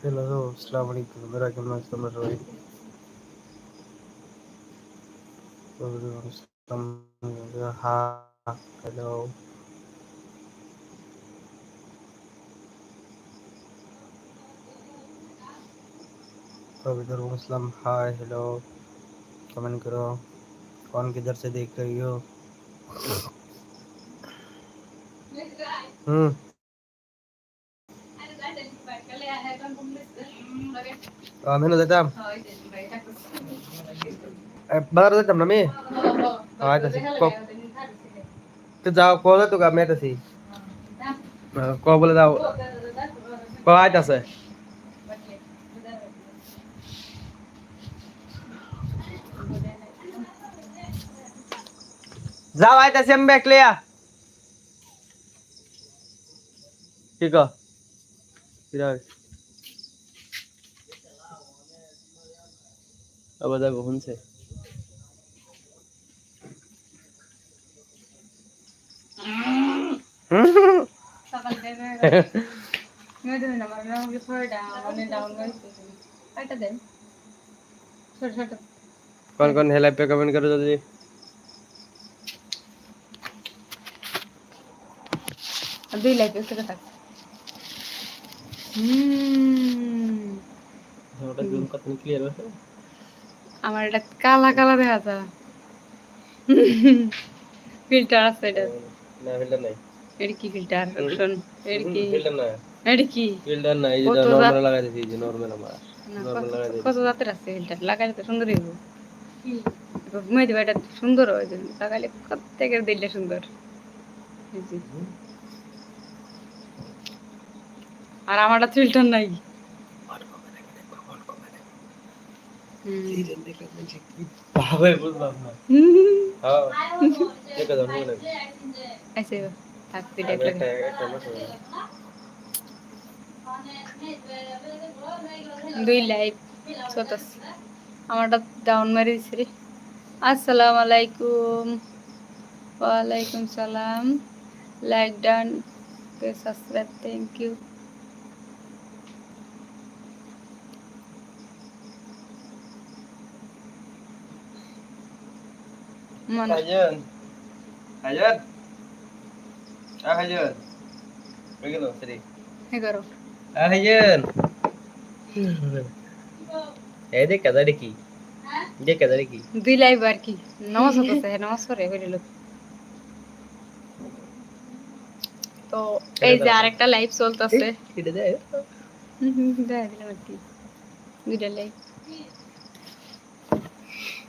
hello अस्सलाम वालेकुम मेरा कैमरा समझ रही हाँ हेलो अस्सलाम हाय हेलो कमेंट करो कौन किधर से देख रही हो मैंने देता बाजार देता ना मैं हाँ तो যাও কোলে তো গামে তাছি ক বলে দাও ক আইতাছে যাও আইতাছি আমি ব্যাক লিয়া কি কো কিরা আবার দেখো শুনছে সকাল থেকে মেয়েদের number number four down down এটা দেন ছোট ছোট कौन कौन है लाइव पे कमेंट करो जल्दी अभी लाइव पे उसका तक ওটা জুম কত ক্লিয়ার আছে আমার এটা কালা কালা দেখা যায় ফিল্টার আছে এটা না ফিল্টার নাই এটা কি ফিল্টার অপশন এটা কি ফিল্টার না এটা কি ফিল্টার না এই যে নরমাল লাগাই দিছি এই যে নরমাল আমার নরমাল লাগাই দিছি কত জাতের আছে ফিল্টার লাগাইলে তো সুন্দর হইব মেয়ে দিবা এটা সুন্দর হয় যে লাগাইলে প্রত্যেকের দিলে সুন্দর আর আমারটা ফিল্টার নাই ভাবে বুঝলাম না হ্যাঁ এটা দাও না আইছে থাক দিলে একটা দুই লাইক সতাস আমারটা ডাউন মারি দিছে রে আসসালামু আলাইকুম ওয়ালাইকুম সালাম লাইক ডান কে subscribe thank you Hajan Hajan Hajan pergi lo tadi karo Hajan ये कदा देखी ये कदा देखी दुई लाइव बार की नमस होता है नमस করে হইলো তো এই যে আরেকটা লাইভ চলতেছে এটা দেয় দিলাম আর কি দুইটা লাইভ